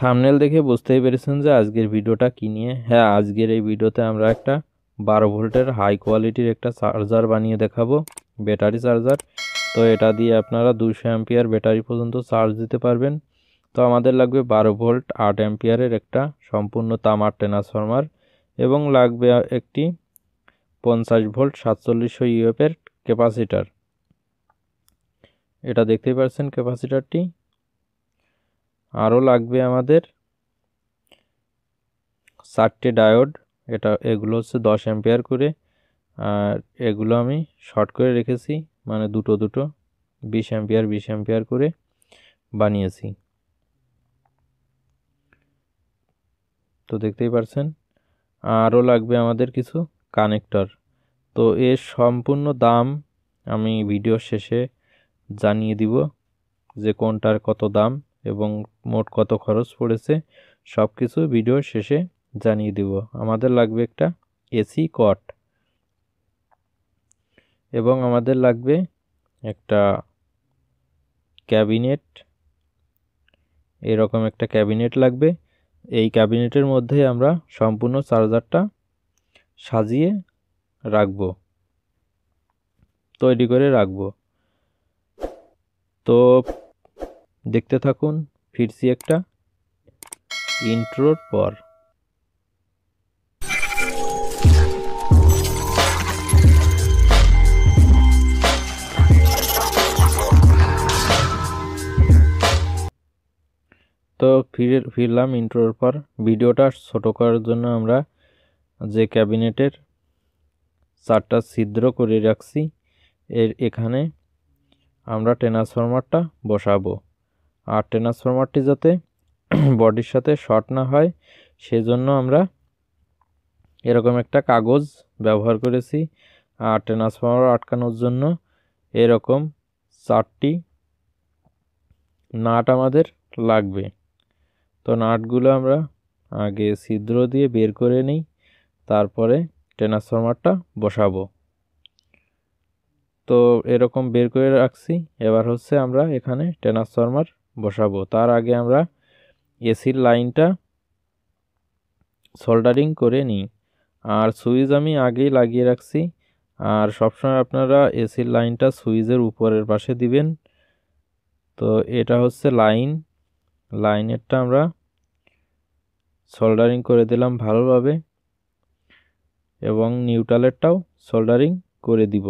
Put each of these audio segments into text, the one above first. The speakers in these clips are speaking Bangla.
থাম্বনেল দেখে বুঝতেই পেরেছেন যে আজকের ভিডিওটা কি নিয়ে। হ্যাঁ, আজকের এই ভিডিওতে আমরা একটা 12 ভোল্টের হাই কোয়ালিটির একটা চার্জার বানিয়ে দেখাবো, ব্যাটারি চার্জার। তো এটা দিয়ে আপনারা 200 অ্যাম্পিয়ার ব্যাটারি পর্যন্ত চার্জ দিতে পারবেন। তো আমাদের লাগবে 12 ভোল্ট 8 অ্যাম্পিয়ারের একটা সম্পূর্ণ তামার ট্রান্সফরমার, এবং লাগবে একটি 50 ভোল্ট 4700 ইউএফের ক্যাপাসিটার। এটা দেখতেই পাচ্ছেন ক্যাপাসিটারটি। আরও লাগবে আমাদের 4টে ডায়োড। এগুলো হচ্ছে 10 অ্যাম্পিয়ার করে, আর এগুলো আমি শর্ট করে রেখেছি, মানে দুটো 20 অ্যাম্পিয়ার 20 অ্যাম্পিয়ার করে বানিয়েছি। তো দেখতেই পাচ্ছেন। আরও লাগবে আমাদের কিছু কানেক্টর। তো এর সম্পূর্ণ দাম আমি ভিডিওর শেষে জানিয়ে দিব, যে কোনটার কত দাম এবং মোট কত খরচ পড়েছে, সব কিছু ভিডিওর শেষে জানিয়ে দিব। আমাদের লাগবে একটা এসি কট, এবং আমাদের লাগবে একটা ক্যাবিনেট, এরকম একটা ক্যাবিনেট লাগবে। এই ক্যাবিনেটের মধ্যে আমরা সম্পূর্ণ চার্জারটা সাজিয়ে রাখবো, তৈরি করে রাখবো। তো দেখতে থাকুন, ফিরছি একটা ইন্ট্রোর পর। তো ফিরলাম ইন্ট্রোর পর। ভিডিওটা ছোট করার জন্য আমরা যে ক্যাবিনেটের 4টা ছিদ্র করে রাখছি, এখানে আমরা ট্রান্সফরমারটা বসাবো। আর ট্রান্সফরমারটি যাতে বডির সাথে শর্ট না হয়, সেজন্য আমরা এরকম একটা কাগজ ব্যবহার করেছি। আর ট্রান্সফরমার আটকানোর জন্য এরকম 4টি নাট আমাদের লাগবে। তো নাটগুলো আমরা আগে ছিদ্র দিয়ে বের করে নিই, তারপরে ট্রান্সফরমারটা বসাবো। তো এরকম বের করে রাখছি। এবার হচ্ছে আমরা এখানে ট্রান্সফরমার বসাবো। তার আগে আমরা এসির লাইনটা সোল্ডারিং করে নিই। আর সুইচ আমি আগেই লাগিয়ে রাখছি। আর সবসময় আপনারা এসির লাইনটা সুইচের উপরের পাশে দিবেন। তো এটা হচ্ছে লাইনেরটা আমরা সোল্ডারিং করে দিলাম ভালোভাবে, এবং নিউট্রালেরটাও সোল্ডারিং করে দিব।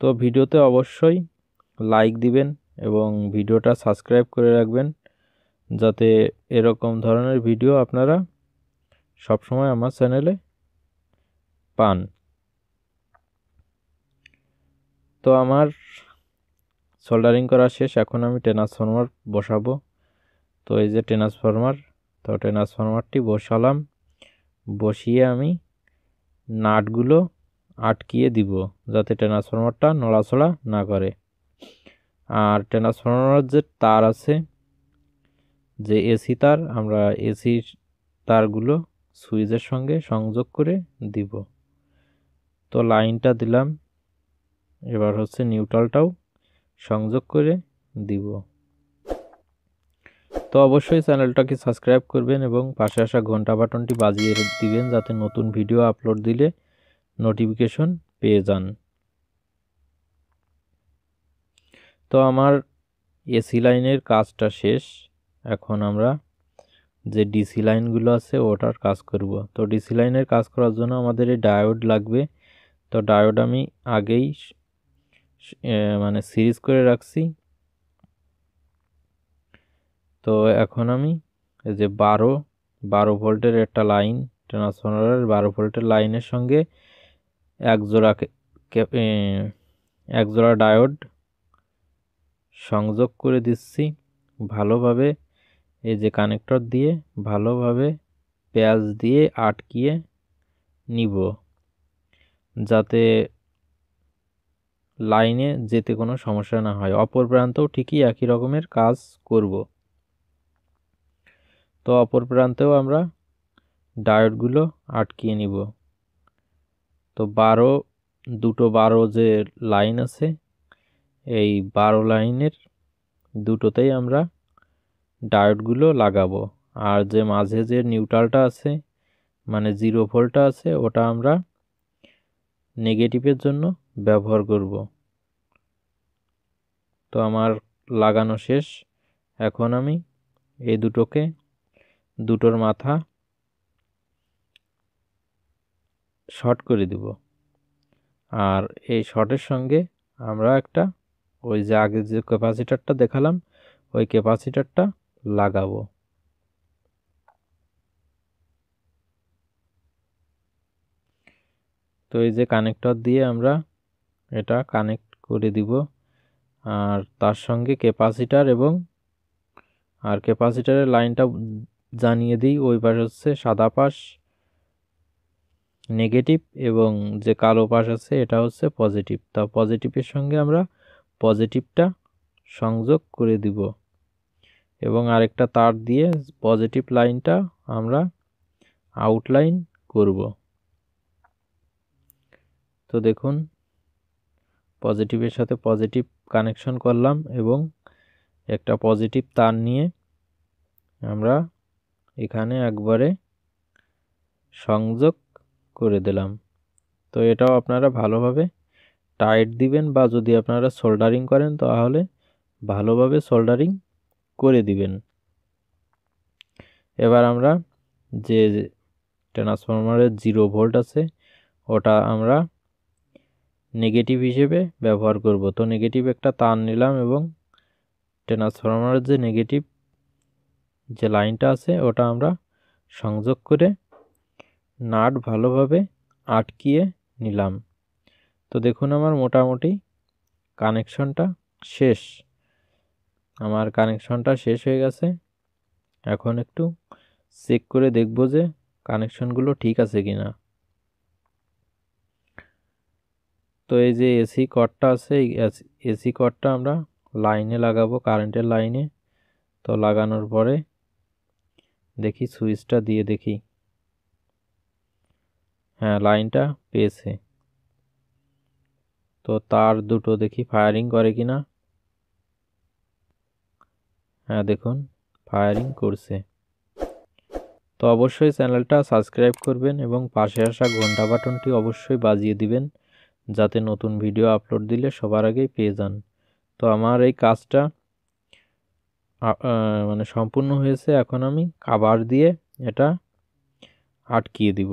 তো ভিডিওতে অবশ্যই লাইক দিবেন এবং ভিডিওটা সাবস্ক্রাইব করে রাখবেন, যাতে এরকম ধরনের ভিডিও আপনারা সবসময় আমার চ্যানেলে পান। তো আমার সোল্ডারিং করা শেষ, এখন আমি ট্রান্সফরমার বসাবো। তো এই যে ট্রান্সফরমার, তো ট্রান্সফরমারটি বসালাম। বসিয়ে আমি নাটগুলো আটকিয়ে দিব, যাতে ট্রান্সফরমারটা নড়াচড়া না করে। আর ট্রান্সফরমার যে তার আছে, যে এসি তার, আমরা এসি তারগুলো সুইচের সঙ্গে সংযোগ করে দিব। তো লাইনটা দিলাম, এবার হচ্ছে নিউট্রালটাও সংযোগ করে দিব। তো অবশ্যই চ্যানেলটাকে সাবস্ক্রাইব করবেন এবং পাশে আসা ঘন্টা বাটনটি বাজিয়ে দিবেন, যাতে নতুন ভিডিও আপলোড দিলে নোটিফিকেশন পেয়ে যান। তো আমার এসি লাইনের কাজটা শেষ। এখন আমরা যে ডিসি লাইনগুলো আছে ওটার কাজ করব। তো ডিসি লাইনের কাজ করার জন্য আমাদের এই ডায়োড লাগবে। তো ডায়োড আমি আগেই মানে সিরিজ করে রাখছি। তো এখন আমি এই যে 12 ভোল্টের একটা লাইন, ট্রান্সফরমারের 12 ভোল্টের লাইনের সঙ্গে এক জোড়া ডায়োড সংযোগ করে দিচ্ছি ভালোভাবে। এই যে কানেক্টর দিয়ে ভালোভাবে প্যাচ দিয়ে আটকিয়ে নিব, যাতে লাইনে যেতে কোনো সমস্যা না হয়। অপর প্রান্তেও ঠিকই একই রকমের কাজ করব। তো অপর প্রান্তেও আমরা ডায়োডগুলো আটকিয়ে নিব। তো দুটো 12 যে লাইন আছে, এই 12 লাইনের দুটোতেই আমরা ডায়োডগুলো লাগাবো। আর যে মাঝে যে নিউট্রালটা আছে মানে 0 ভোল্টটা আছে ওটা আমরা নেগেটিভের জন্য ব্যবহার করব। তো আমার লাগানো শেষ। এখন আমি এই দুটোর মাথা শর্ট করে দিব। আর এই শর্টের সঙ্গে আমরা একটা ওই যে আগে যে ক্যাপাসিটরটা দেখালাম ওই ক্যাপাসিটরটা লাগাবো। তো এই যে কানেক্টর দিয়ে আমরা এটা কানেক্ট করে দিব। আর তার সঙ্গে ক্যাপাসিটর আর ক্যাপাসিটরের লাইনটা জানিয়ে দিই, ওই পাশ হচ্ছে সাদা পাশ নেগেটিভ এবং যে কালো পাশ আছে এটা হচ্ছে পজিটিভ। তা পজিটিভের সঙ্গে আমরা পজিটিভটা সংযোগ করে দিব এবং আরেকটা তার দিয়ে পজিটিভ লাইনটা আমরা আউটলাইন করব। তো দেখুন পজিটিভের সাথে পজিটিভ কানেকশন করলাম এবং একটা পজিটিভ তার নিয়ে আমরা এখানে একবারে সংযোগ করে দিলাম। তো এটাও আপনারা ভালোভাবে টাইট দিবেন বা যদি আপনারা সোল্ডারিং করেন তাহলে ভালোভাবে সোল্ডারিং করে দিবেন। এবার আমরা যে ট্রান্সফরমারের 0 ভোল্ট আছে ওটা আমরা নেগেটিভ হিসেবে ব্যবহার করব। তো নেগেটিভ একটা তার নিলাম এবং ট্রান্সফরমারের যে নেগেটিভ যে লাইনটা আছে ওটা আমরা সংযোগ করে নাট ভালোভাবে আটকিয়ে নিলাম। তো দেখুন আমার মোটামুটি কানেকশনটা শেষ। আমার কানেকশনটা শেষ হয়ে গেছে। এখন একটু চেক করে দেখব যে কানেকশনগুলো ঠিক আছে কিনা। তো এই যে এসি কর্ডটা আছে এই এসি কর্ডটা আমরা লাইনে লাগাবো, কারেন্টের লাইনে। তো লাগানোর পরে দেখি সুইচটা দিয়ে দেখি, হ্যাঁ লাইনটা পেয়েছে। তো তার দুটো দেখি ফায়ারিং করে কিনা, হ্যাঁ দেখুন ফায়ারিং করছে। তো অবশ্যই চ্যানেলটা সাবস্ক্রাইব করবেন এবং পাশে আসা ঘন্টা বাটনটি অবশ্যই বাজিয়ে দিবেন যাতে নতুন ভিডিও আপলোড দিলে সবার আগেই পেয়ে যান। তো আমার এই কাজটা মানে সম্পূর্ণ হয়েছে। এখন আমি কভার দিয়ে এটা আটকিয়ে দিব।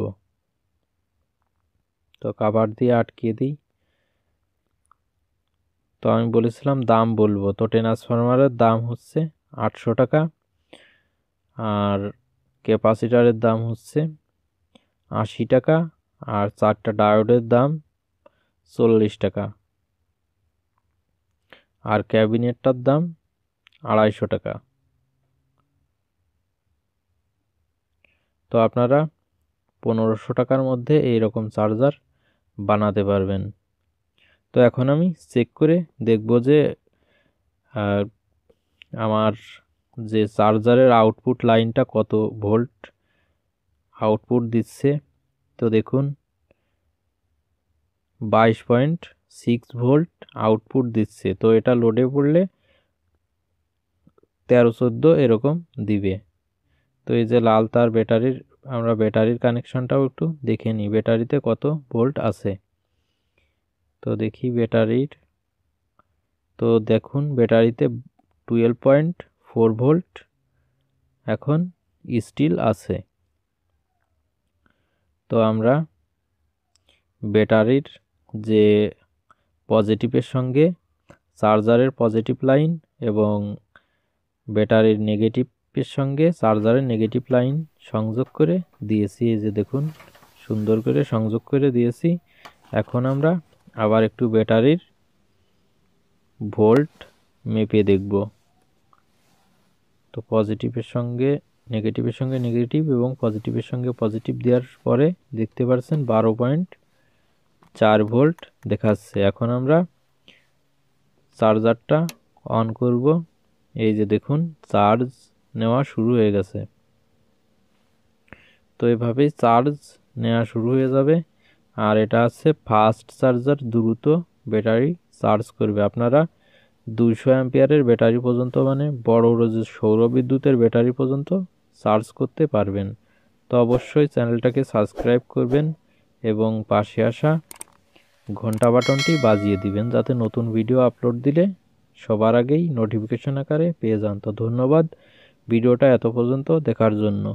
তো কভার দিয়ে আটকিয়ে দিই। তো আমি বলেছিলাম দাম বলবো, তো ট্রান্সফরমারের দাম হচ্ছে 800 টাকা আর ক্যাপাসিটরের দাম হচ্ছে 80 টাকা আর 4টা ডায়োডের দাম 40 টাকা আর ক্যাবিনেটটার দাম 250 টাকা। তো আপনারা 1500 টাকার মধ্যে এইরকম চার্জার বানাতে পারবেন। তো এখন আমি চেক করে দেখব যে আমার যে চার্জারের আউটপুট লাইনটা কত ভোল্ট আউটপুট দিচ্ছে। তো দেখুন 22.6 ভোল্ট আউটপুট দিচ্ছে। তো এটা লোডে পড়লে 13-14 এরকম দিবে। তো এই যে লাল তার ব্যাটারির, আমরা ব্যাটারির কানেকশনটাও একটু দেখে নিই ব্যাটারিতে কত ভোল্ট আছে। তো দেখি ব্যাটারির, তো দেখুন ব্যাটারিতে 12.4 ভোল্ট এখন স্টিল আছে। তো আমরা ব্যাটারির যে পজিটিভের সঙ্গে চার্জারের পজিটিভ লাইন এবং ব্যাটারির নেগেটিভের সঙ্গে চার্জারের নেগেটিভ লাইন সংযোগ করে দিয়েছি। এই যে দেখুন সুন্দর করে সংযোগ করে দিয়েছি। এখন আমরা আবার একটু ব্যাটারির ভোল্ট মেপে দেখব। তো পজিটিভের সঙ্গে নেগেটিভ এবং পজিটিভের সঙ্গে পজিটিভ দেওয়ার পরে দেখতে পাচ্ছেন 12.4 ভোল্ট দেখাচ্ছে। এখন আমরা চার্জারটা অন করব। এই যে দেখুন চার্জ নেওয়া শুরু হয়ে গেছে। তো এভাবেই চার্জ নেওয়া শুরু হয়ে যাবে। আর এটা আছে ফাস্ট চার্জার, দ্রুত ব্যাটারি চার্জ করবে। আপনারা 200 অ্যাম্পিয়ারের ব্যাটারি পর্যন্ত মানে বড় যে সৌর বিদ্যুতের ব্যাটারি পর্যন্ত সার্চ করতে পারবেন। তো অবশ্যই চ্যানেলটাকে সাবস্ক্রাইব করবেন এবং পাশে আসা ঘন্টা বাটনটি বাজিয়ে দিবেন, যাতে নতুন ভিডিও আপলোড দিলে সবার আগেই নোটিফিকেশন আকারে পেয়ে যান। তো ধন্যবাদ ভিডিওটা এত পর্যন্ত দেখার জন্য।